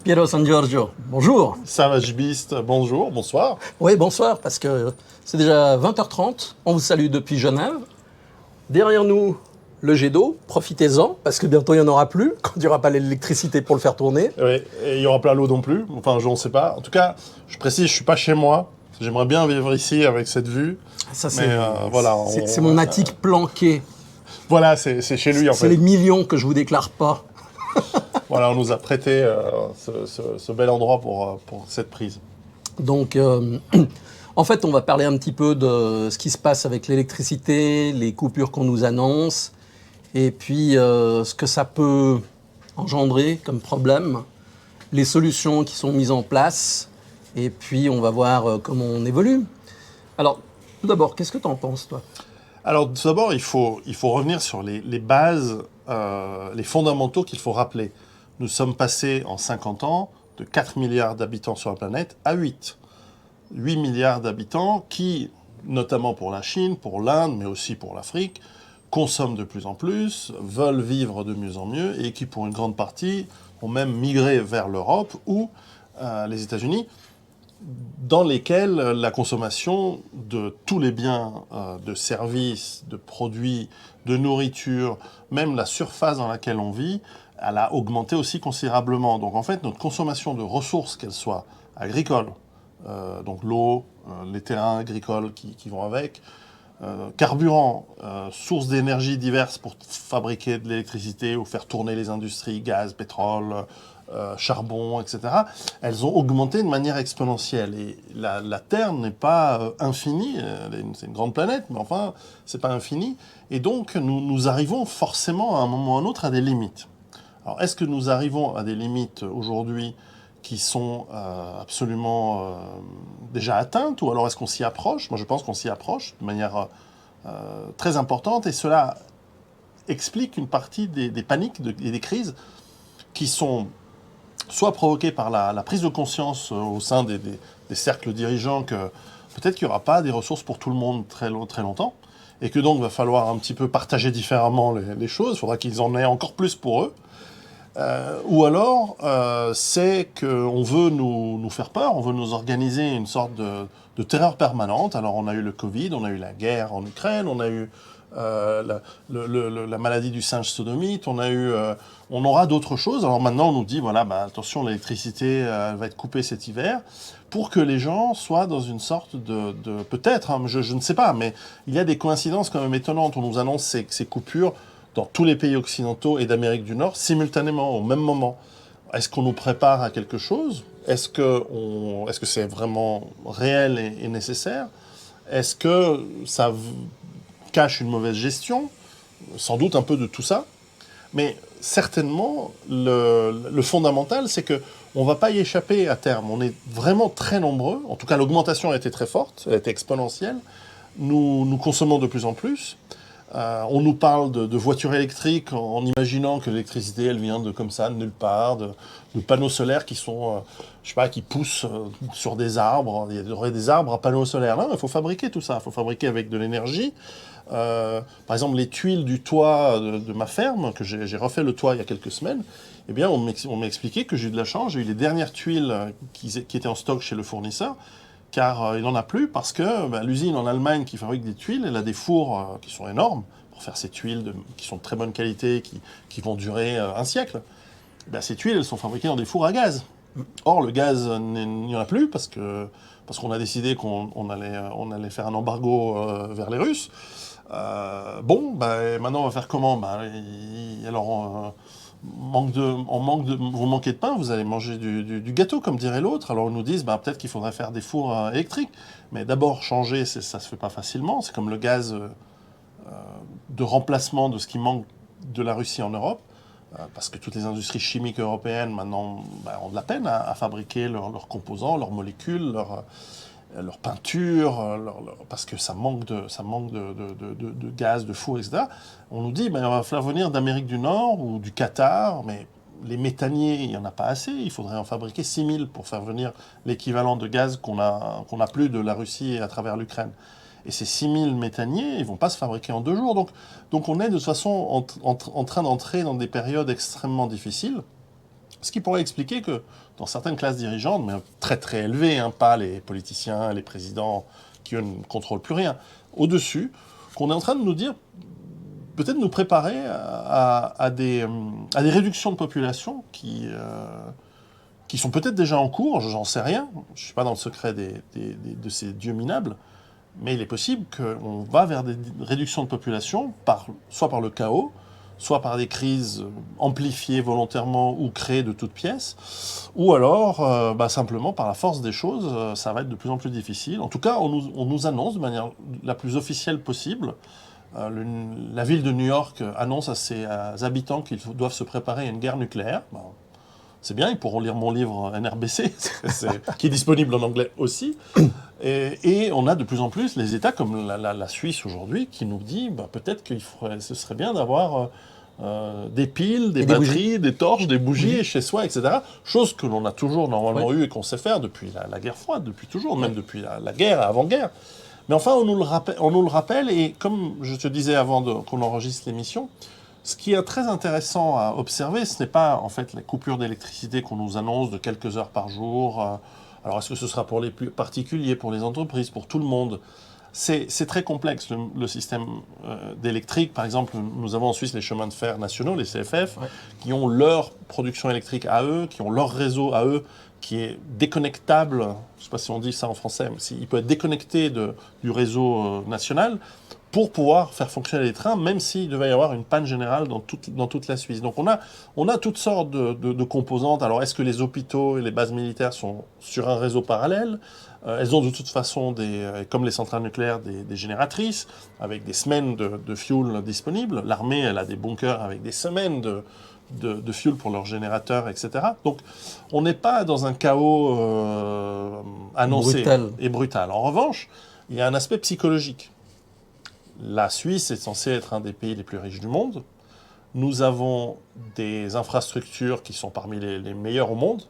Piero San Giorgio, bonjour. Savage Beast, bonjour, bonsoir. Oui, bonsoir, parce que c'est déjà 20h30. On vous salue depuis Genève. Derrière nous, le jet d'eau. Profitez-en, parce que bientôt il n'y en aura plus, quand il n'y aura pas l'électricité pour le faire tourner. Oui, et il n'y aura pas l'eau non plus. Enfin, je ne sais pas. En tout cas, je précise, je ne suis pas chez moi. J'aimerais bien vivre ici avec cette vue. Ça, voilà, c'est mon attique planqué. Voilà, c'est chez lui en fait. C'est les millions que je vous déclare pas. Voilà, on nous a prêté ce bel endroit pour cette prise. Donc, en fait, on va parler un petit peu de ce qui se passe avec l'électricité, les coupures qu'on nous annonce, et puis ce que ça peut engendrer comme problème, les solutions qui sont mises en place, et puis on va voir comment on évolue. Alors, tout d'abord, qu'est-ce que tu en penses, toi ? Alors, tout d'abord, il faut revenir sur les bases, les fondamentaux qu'il faut rappeler. Nous sommes passés en 50 ans de 4 milliards d'habitants sur la planète à 8. 8 milliards d'habitants qui, notamment pour la Chine, pour l'Inde, mais aussi pour l'Afrique, consomment de plus en plus, veulent vivre de mieux en mieux et qui, pour une grande partie, ont même migré vers l'Europe ou les États-Unis, dans lesquels la consommation de tous les biens, de services, de produits, de nourriture, même la surface dans laquelle on vit, elle a augmenté aussi considérablement. Donc en fait, notre consommation de ressources, qu'elles soient agricoles, donc l'eau, les terrains agricoles qui vont avec, carburant, sources d'énergie diverses pour fabriquer de l'électricité ou faire tourner les industries, gaz, pétrole, charbon, etc., elles ont augmenté de manière exponentielle. Et la Terre n'est pas infinie, c'est une grande planète, mais enfin, c'est pas infini. Et donc, nous arrivons forcément à un moment ou à un autre à des limites. Alors, est-ce que nous arrivons à des limites aujourd'hui qui sont absolument déjà atteintes, ou alors est-ce qu'on s'y approche ? Moi, je pense qu'on s'y approche de manière très importante, et cela explique une partie des paniques et des crises qui sont soit provoquées par la prise de conscience au sein des cercles dirigeants que peut-être qu'il n'y aura pas des ressources pour tout le monde très longtemps, et que donc il va falloir un petit peu partager différemment les choses, il faudra qu'ils en aient encore plus pour eux. Ou alors, c'est qu'on veut nous faire peur, on veut nous organiser une sorte de terreur permanente. Alors, on a eu le Covid, on a eu la guerre en Ukraine, on a eu la maladie du singe sodomite, on aura d'autres choses. Alors maintenant, on nous dit, voilà, attention, l'électricité elle va être coupée cet hiver, pour que les gens soient dans une sorte de peut-être, hein, je ne sais pas, mais il y a des coïncidences quand même étonnantes. On nous annonce ces coupures dans tous les pays occidentaux et d'Amérique du Nord, simultanément, au même moment. Est-ce qu'on nous prépare à quelque chose ? Est-ce que c'est vraiment réel et nécessaire ? Est-ce que ça cache une mauvaise gestion ? Sans doute un peu de tout ça. Mais certainement, le fondamental, c'est qu'on ne va pas y échapper à terme. On est vraiment très nombreux. En tout cas, l'augmentation a été très forte, elle a été exponentielle. Nous consommons de plus en plus. On nous parle de voitures électriques en imaginant que l'électricité, elle vient de comme ça, de nulle part, de panneaux solaires qui sont, je sais pas, qui poussent sur des arbres. Il y aurait des arbres à panneaux solaires. Non, il faut fabriquer tout ça. Il faut fabriquer avec de l'énergie. Par exemple, les tuiles du toit de ma ferme, que j'ai refait le toit il y a quelques semaines, eh bien, on m'a expliqué que j'ai eu de la chance. J'ai eu les dernières tuiles qui étaient en stock chez le fournisseur, car il n'en a plus, parce que l'usine en Allemagne qui fabrique des tuiles, elle a des fours qui sont énormes pour faire ces tuiles qui sont de très bonne qualité, qui vont durer un siècle. Ces tuiles, elles sont fabriquées dans des fours à gaz. Or, le gaz, il n'y en a plus parce qu'on a décidé qu'on allait faire un embargo vers les Russes. Maintenant, on va faire comment ? Vous manquez de pain, vous allez manger du gâteau, comme dirait l'autre. Alors, ils nous disent, peut-être qu'il faudrait faire des fours électriques. Mais d'abord, changer, ça se fait pas facilement. C'est comme le gaz de remplacement de ce qui manque de la Russie en Europe. Parce que toutes les industries chimiques européennes, maintenant, ont de la peine à fabriquer leurs composants, leurs molécules, leur peinture, parce que ça manque de gaz, de four, etc. On nous dit, il va falloir venir d'Amérique du Nord ou du Qatar, mais les méthaniers, il n'y en a pas assez. Il faudrait en fabriquer 6000 pour faire venir l'équivalent de gaz qu'on a plus de la Russie à travers l'Ukraine. Et ces 6000 méthaniers, ils ne vont pas se fabriquer en 2 jours. Donc on est de toute façon en train d'entrer dans des périodes extrêmement difficiles. Ce qui pourrait expliquer que dans certaines classes dirigeantes, mais très très élevées, hein, pas les politiciens, les présidents qui eux ne contrôlent plus rien, au-dessus, qu'on est en train de nous dire, peut-être nous préparer à des réductions de population qui sont peut-être déjà en cours, j'en sais rien, je ne suis pas dans le secret de ces dieux minables, mais il est possible qu'on va vers des réductions de population, soit par le chaos, soit par des crises amplifiées volontairement ou créées de toutes pièces, ou alors simplement par la force des choses, ça va être de plus en plus difficile. En tout cas, on nous annonce de manière la plus officielle possible. La ville de New York annonce à ses habitants qu'ils doivent se préparer à une guerre nucléaire. Bon, c'est bien, ils pourront lire mon livre NRBC, qui est disponible en anglais aussi. Et on a de plus en plus les États comme la Suisse aujourd'hui qui nous dit peut-être ce serait bien d'avoir des piles, des batteries, des torches, des bougies chez soi, etc. Chose que l'on a toujours normalement eu et qu'on sait faire depuis la guerre froide, depuis toujours, même depuis la guerre, avant-guerre. Mais enfin, on nous le rappelle, et comme je te disais avant qu'on enregistre l'émission, ce qui est très intéressant à observer, ce n'est pas en fait la coupure d'électricité qu'on nous annonce de quelques heures par jour. Alors est-ce que ce sera pour les particuliers, pour les entreprises, pour tout le monde ? C'est très complexe le système d'électrique. Par exemple, nous avons en Suisse les chemins de fer nationaux, les CFF, qui ont leur production électrique à eux, qui ont leur réseau à eux, qui est déconnectable, je ne sais pas si on dit ça en français, mais il peut être déconnecté du réseau national pour pouvoir faire fonctionner les trains, même s'il devait y avoir une panne générale dans toute la Suisse. Donc on a toutes sortes de composantes. Alors est-ce que les hôpitaux et les bases militaires sont sur un réseau parallèle ? Elles ont de toute façon, comme les centrales nucléaires, des génératrices, avec des semaines de fuel disponibles. L'armée, elle a des bunkers avec des semaines de fuel pour leurs générateurs, etc. Donc, on n'est pas dans un chaos annoncé et brutal. En revanche, il y a un aspect psychologique. La Suisse est censée être un des pays les plus riches du monde. Nous avons des infrastructures qui sont parmi les meilleures au monde.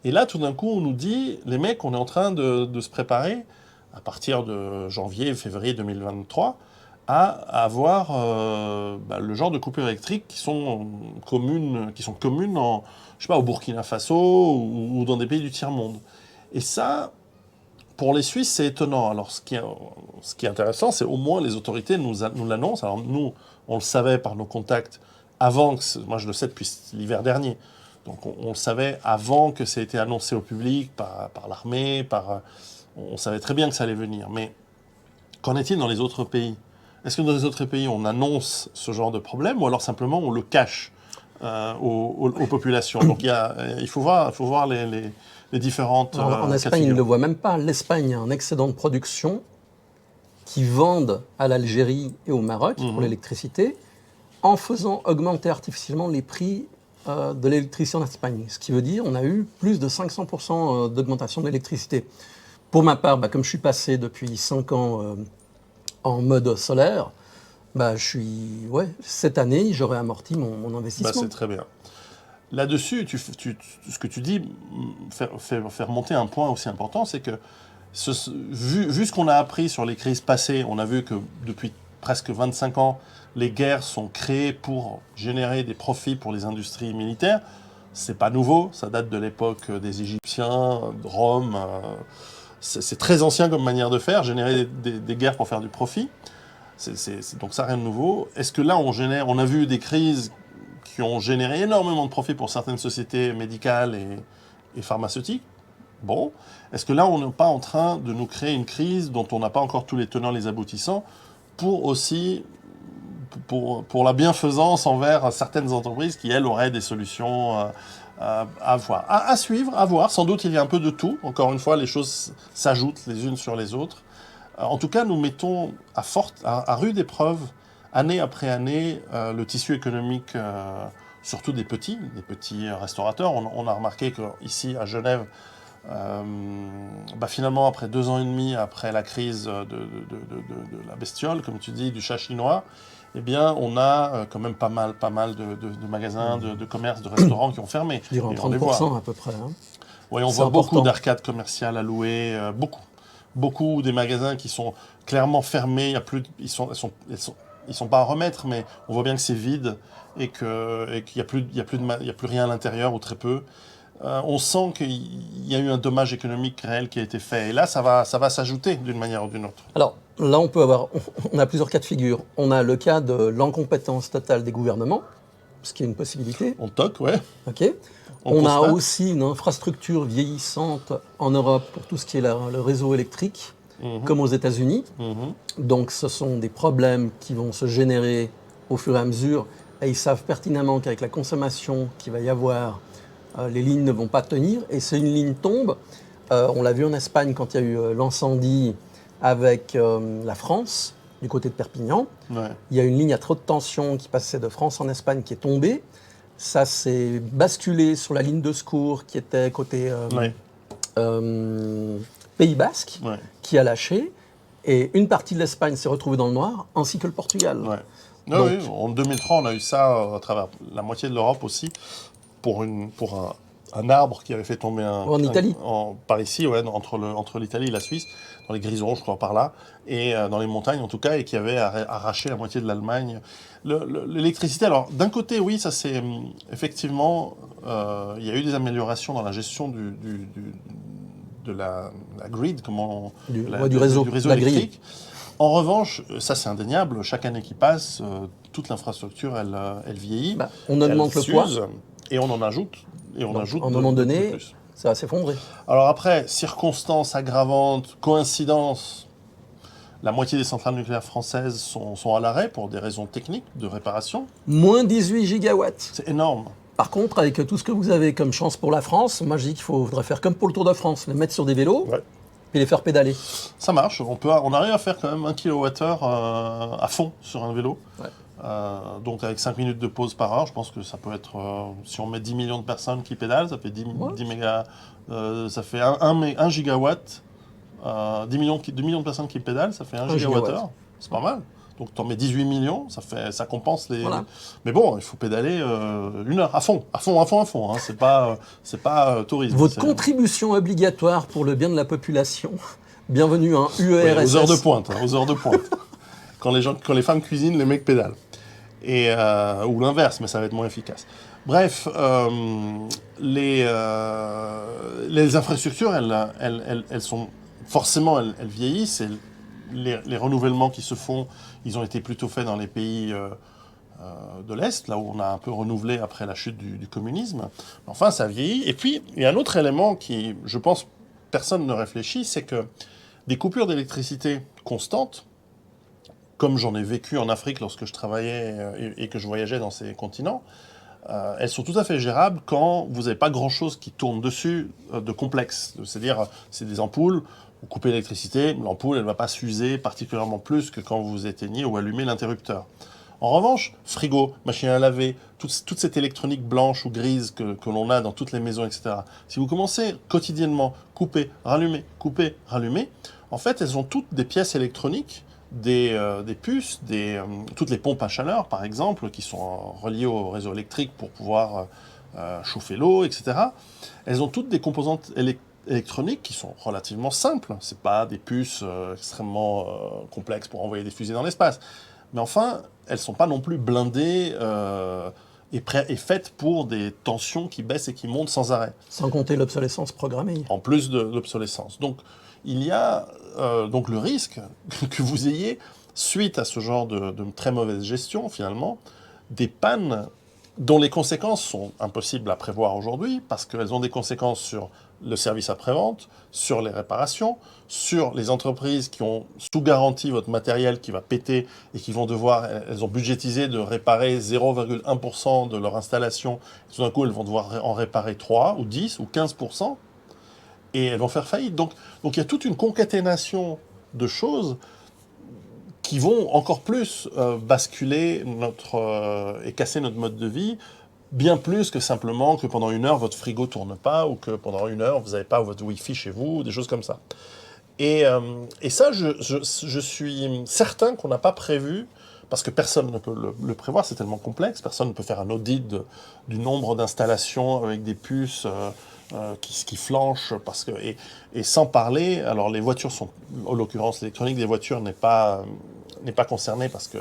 Et là, tout d'un coup, on nous dit, les mecs, on est en train de se préparer, à partir de janvier, février 2023, à avoir le genre de coupures électriques qui sont communes au Burkina Faso ou dans des pays du tiers-monde. Et ça, pour les Suisses, c'est étonnant. Alors, ce qui est intéressant, c'est au moins les autorités nous l'annoncent. Alors, nous, on le savait par nos contacts avant moi, je le sais depuis l'hiver dernier. Donc, on le savait avant que ça ait été annoncé au public par l'armée. On savait très bien que ça allait venir. Mais qu'en est-il dans les autres pays ? Est-ce que dans les autres pays, on annonce ce genre de problème ou alors simplement on le cache aux populations ? Donc, il faut voir les différentes en Espagne, ils ne le voient même pas. L'Espagne a un excédent de production qui vendent à l'Algérie et au Maroc pour l'électricité en faisant augmenter artificiellement les prix de l'électricité en Espagne. Ce qui veut dire qu'on a eu plus de 500% d'augmentation de l'électricité. Pour ma part, comme je suis passé depuis 5 ans en mode solaire, cette année, j'aurais amorti mon investissement. C'est très bien. Là-dessus, ce que tu dis fait remonter un point aussi important, c'est que vu ce qu'on a appris sur les crises passées, on a vu que depuis presque 25 ans, les guerres sont créées pour générer des profits pour les industries militaires. C'est pas nouveau, ça date de l'époque des Égyptiens, de Rome. C'est très ancien comme manière de faire, générer des guerres pour faire du profit. Donc ça, rien de nouveau. Est-ce que là, on a vu des crises qui ont généré énormément de profits pour certaines sociétés médicales et pharmaceutiques ? Bon. Est-ce que là, on n'est pas en train de nous créer une crise dont on n'a pas encore tous les tenants, les aboutissants, pour la bienfaisance envers certaines entreprises qui, elles, auraient des solutions à voir, à suivre, à voir. Sans doute, il y a un peu de tout. Encore une fois, les choses s'ajoutent les unes sur les autres. En tout cas, nous mettons à rude épreuve, année après année, le tissu économique, surtout des petits restaurateurs. On a remarqué qu'ici, à Genève, finalement, après 2 ans et demi, après la crise de la bestiole, comme tu dis, du chat chinois, eh bien, on a quand même pas mal de magasins, de commerces, de restaurants qui ont fermé. Je dirais en 30% à peu près. Hein. Oui, on voit beaucoup d'arcades commerciales à louer, beaucoup des magasins qui sont clairement fermés. ils sont pas à remettre, mais on voit bien que c'est vide et qu'il y a plus rien à l'intérieur ou très peu. On sent qu'il y a eu un dommage économique réel qui a été fait. Et là, ça va s'ajouter d'une manière ou d'une autre. Alors là, on a plusieurs cas de figure. On a le cas de l'incompétence totale des gouvernements, ce qui est une possibilité. On toque, ouais. Ok. On a aussi une infrastructure vieillissante en Europe pour tout ce qui est le réseau électrique, comme aux États-Unis. Donc ce sont des problèmes qui vont se générer au fur et à mesure. Et ils savent pertinemment qu'avec la consommation qu'il va y avoir, les lignes ne vont pas tenir. Et si une ligne tombe, on l'a vu en Espagne quand il y a eu l'incendie avec la France, du côté de Perpignan. Ouais. Il y a une ligne à trop de tension qui passait de France en Espagne qui est tombée. Ça s'est basculé sur la ligne de secours qui était côté Pays Basque, qui a lâché. Et une partie de l'Espagne s'est retrouvée dans le noir, ainsi que le Portugal. Ouais. Donc, oui, en 2003, on a eu ça à travers la moitié de l'Europe aussi, pour un arbre qui avait fait tomber en Italie. par ici, ouais, entre l'Italie et la Suisse, dans les grisons, je crois, par là, et dans les montagnes en tout cas, et qui avait arraché la moitié de l'Allemagne. L'électricité, alors d'un côté, oui, ça c'est effectivement, il y a eu des améliorations dans la gestion de la grid, du réseau électrique. En revanche, ça c'est indéniable, chaque année qui passe, toute l'infrastructure, elle vieillit, on augmente le poids, et on en ajoute. Et on ajoute à un moment donné, ça va s'effondrer. Alors après, circonstances aggravantes, coïncidence, la moitié des centrales nucléaires françaises sont à l'arrêt pour des raisons techniques de réparation. Moins 18 gigawatts. C'est énorme. Par contre, avec tout ce que vous avez comme chance pour la France, moi je dis qu'il faudrait faire comme pour le Tour de France, les mettre sur des vélos et les faire pédaler. Ça marche, on arrive à faire quand même 1 kWh à fond sur un vélo. Ouais. Donc avec 5 minutes de pause par heure, je pense que ça peut être, si on met 10 millions de personnes qui pédalent, ça fait 10 mégas, ça fait 1 gigawatt, 2 millions de personnes qui pédalent, ça fait 1 gigawattheure, c'est pas mal. Donc tu en mets 18 millions, ça compense les... Voilà. Mais bon, il faut pédaler 1 heure, à fond, hein. C'est pas tourisme. Votre contribution obligatoire pour le bien de la population, bienvenue à UERSS. Oui, aux heures de pointe, quand les femmes cuisinent, les mecs pédalent. Ou l'inverse, mais ça va être moins efficace. Bref, les infrastructures, elles sont forcément, elles vieillissent. Et les renouvellements qui se font, ils ont été plutôt faits dans les pays de l'Est, là où on a un peu renouvelé après la chute du communisme. Enfin, ça vieillit. Et puis, il y a un autre élément qui, je pense, personne ne réfléchit, c'est que des coupures d'électricité constantes, comme j'en ai vécu en Afrique lorsque je travaillais et que je voyageais dans ces continents, elles sont tout à fait gérables quand vous n'avez pas grand-chose qui tourne dessus de complexe. C'est-à-dire, c'est des ampoules, vous coupez l'électricité, l'ampoule, elle ne va pas s'user particulièrement plus que quand vous éteignez ou allumez l'interrupteur. En revanche, frigo, machine à laver, toute cette électronique blanche ou grise que l'on a dans toutes les maisons, etc. Si vous commencez quotidiennement, couper, rallumer, en fait, elles ont toutes des pièces électroniques, des puces, toutes les pompes à chaleur, par exemple, qui sont reliées au réseau électrique pour pouvoir chauffer l'eau, etc. Elles ont toutes des composantes électroniques qui sont relativement simples. Ce pas des puces extrêmement complexes pour envoyer des fusées dans l'espace. Mais enfin, elles ne sont pas non plus blindées et faites pour des tensions qui baissent et qui montent sans arrêt. Sans compter l'obsolescence programmée. En plus de l'obsolescence. Donc, il y a donc le risque que vous ayez, suite à ce genre de très mauvaise gestion, finalement, des pannes dont les conséquences sont impossibles à prévoir aujourd'hui, parce qu'elles ont des conséquences sur le service après-vente, sur les réparations, sur les entreprises qui ont sous garantie votre matériel qui va péter et qui vont devoir, elles ont budgétisé de réparer 0,1% de leur installation. Tout d'un coup, elles vont devoir en réparer 3 ou 10 ou 15%. Et elles vont faire faillite. Donc il y a toute une concaténation de choses qui vont encore plus basculer et casser notre mode de vie, bien plus que simplement que pendant 1 heure, votre frigo ne tourne pas, ou que pendant 1 heure, vous n'avez pas votre Wi-Fi chez vous, des choses comme ça. Et ça, je suis certain qu'on n'a pas prévu, parce que personne ne peut le prévoir, c'est tellement complexe, personne ne peut faire un audit du nombre d'installations avec des puces qui flanchent, et sans parler, alors les voitures sont, en l'occurrence l'électronique des voitures n'est pas concernée parce que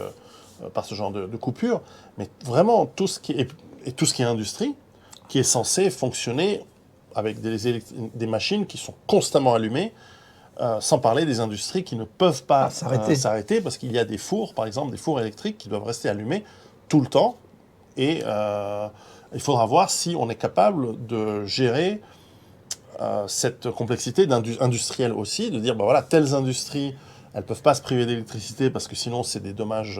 par ce genre de coupure, mais vraiment tout ce qui est industrie, qui est censé fonctionner avec des machines qui sont constamment allumées, sans parler des industries qui ne peuvent pas s'arrêter parce qu'il y a des fours, par exemple, des fours électriques qui doivent rester allumés tout le temps. Et il faudra voir si on est capable de gérer cette complexité industrielle aussi, de dire, ben voilà, telles industries, elles ne peuvent pas se priver d'électricité parce que sinon c'est des dommages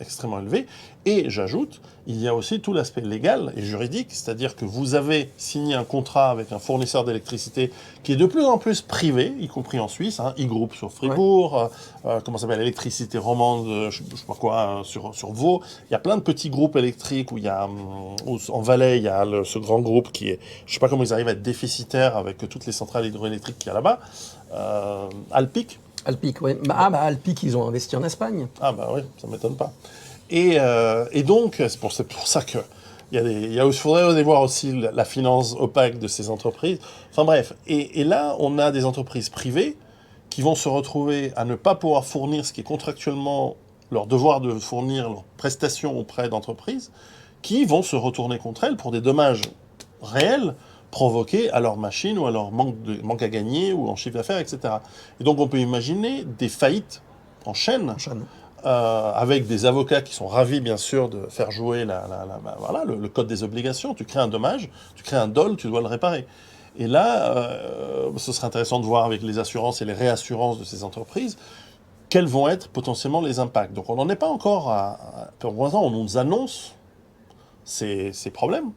extrêmement élevés. Et j'ajoute, il y a aussi tout l'aspect légal et juridique, c'est-à-dire que vous avez signé un contrat avec un fournisseur d'électricité qui est de plus en plus privé, y compris en Suisse, E-Group sur Fribourg, comment ça s'appelle, Électricité Romande, je ne sais pas quoi, sur Vaud. Il y a plein de petits groupes électriques où il y a, en Valais, il y a ce grand groupe qui est, je ne sais pas comment ils arrivent à être déficitaires avec toutes les centrales hydroélectriques qu'il y a là-bas, Alpic. Alpic, oui. Alpic, ils ont investi en Espagne. Ah bah oui, ça ne m'étonne pas. Et donc, c'est pour ça que il faudrait aller voir aussi la finance opaque de ces entreprises. Enfin bref, et là, on a des entreprises privées qui vont se retrouver à ne pas pouvoir fournir ce qui est contractuellement leur devoir de fournir leurs prestations auprès d'entreprises, qui vont se retourner contre elles pour des dommages réels provoqués à leur machine ou à leur manque à gagner ou en chiffre d'affaires, etc. Et donc on peut imaginer des faillites en chaîne. Avec des avocats qui sont ravis, bien sûr, de faire jouer le code des obligations. Tu crées un dommage, tu crées un dol, tu dois le réparer. Et là, ce serait intéressant de voir avec les assurances et les réassurances de ces entreprises quels vont être potentiellement les impacts. Donc on n'en est pas encore pour l'instant, on nous annonce ces problèmes.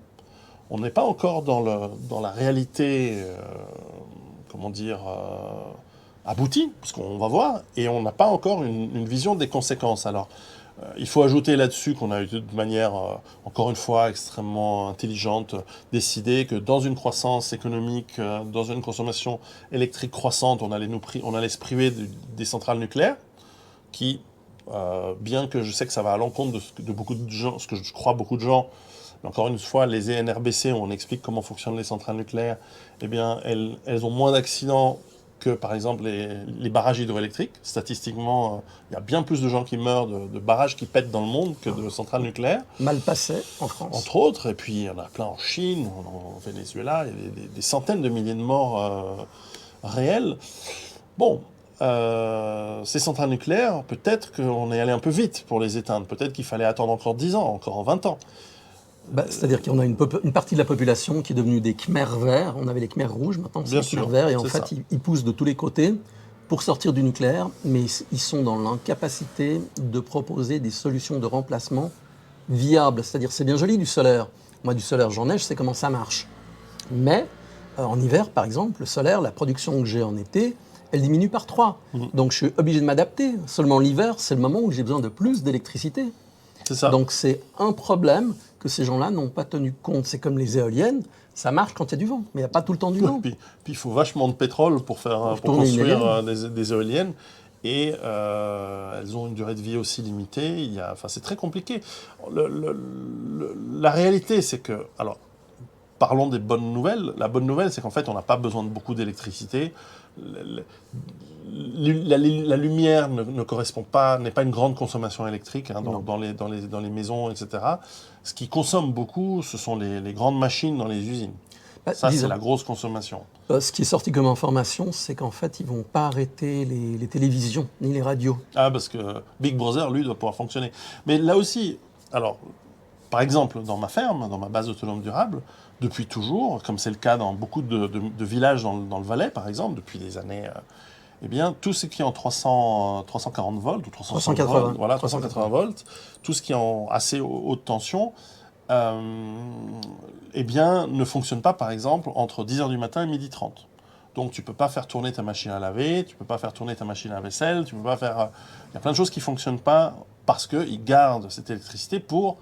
On n'est pas encore dans la réalité, aboutie, parce qu'on va voir, et on n'a pas encore une vision des conséquences. Alors, il faut ajouter là-dessus qu'on a eu de manière, encore une fois, extrêmement intelligente, décidé que dans une croissance économique, dans une consommation électrique croissante, on allait se priver des centrales nucléaires, qui, bien que je sais que ça va à l'encontre de beaucoup de gens, ce que je crois beaucoup de gens, mais encore une fois, les ENRBC, où on explique comment fonctionnent les centrales nucléaires, eh bien, elles ont moins d'accidents que, par exemple, les barrages hydroélectriques. Statistiquement, il y a bien plus de gens qui meurent de barrages qui pètent dans le monde que de centrales nucléaires. Mal passé en France. Entre autres, et puis il y en a plein en Chine, en Venezuela, il y a des centaines de milliers de morts réels. Bon, ces centrales nucléaires, peut-être qu'on est allé un peu vite pour les éteindre. Peut-être qu'il fallait attendre encore 10 ans, encore 20 ans. C'est-à-dire qu'on a une partie de la population qui est devenue des Khmers verts. On avait les Khmers rouges, maintenant c'est les Khmers verts. Et en fait, ils poussent de tous les côtés pour sortir du nucléaire, mais ils sont dans l'incapacité de proposer des solutions de remplacement viables. C'est-à-dire, c'est bien joli du solaire. Moi, du solaire, j'en ai, je sais comment ça marche. Mais en hiver, par exemple, le solaire, la production que j'ai en été, elle diminue par 3. Donc je suis obligé de m'adapter. Seulement l'hiver, c'est le moment où j'ai besoin de plus d'électricité. C'est ça. Donc c'est un problème que ces gens-là n'ont pas tenu compte. C'est comme les éoliennes, ça marche quand il y a du vent, mais il n'y a pas tout le temps du vent. Puis il faut vachement de pétrole pour construire des éoliennes. Et elles ont une durée de vie aussi limitée. C'est très compliqué. La réalité, c'est que... Alors, parlons des bonnes nouvelles. La bonne nouvelle, c'est qu'en fait, on n'a pas besoin de beaucoup d'électricité. La lumière ne correspond pas, n'est pas une grande consommation électrique dans les maisons, etc. Ce qui consomme beaucoup, ce sont les grandes machines dans les usines. Ça, c'est la grosse consommation. Ce qui est sorti comme information, c'est qu'en fait, ils ne vont pas arrêter les télévisions ni les radios. Ah, parce que Big Brother, lui, doit pouvoir fonctionner. Mais là aussi, alors, par exemple, dans ma ferme, dans ma base autonome durable, depuis toujours, comme c'est le cas dans beaucoup de villages dans le Valais, par exemple, depuis des années, eh bien, tout ce qui est en 340 volts ou 380 volts, voilà, 380 volts, tout ce qui est en assez haute tension, eh bien, ne fonctionne pas, par exemple, entre 10h du matin et 12h30. Donc, tu ne peux pas faire tourner ta machine à laver, tu ne peux pas faire tourner ta machine à vaisselle, tu peux pas faire... Il y a plein de choses qui ne fonctionnent pas parce qu'ils gardent cette électricité pour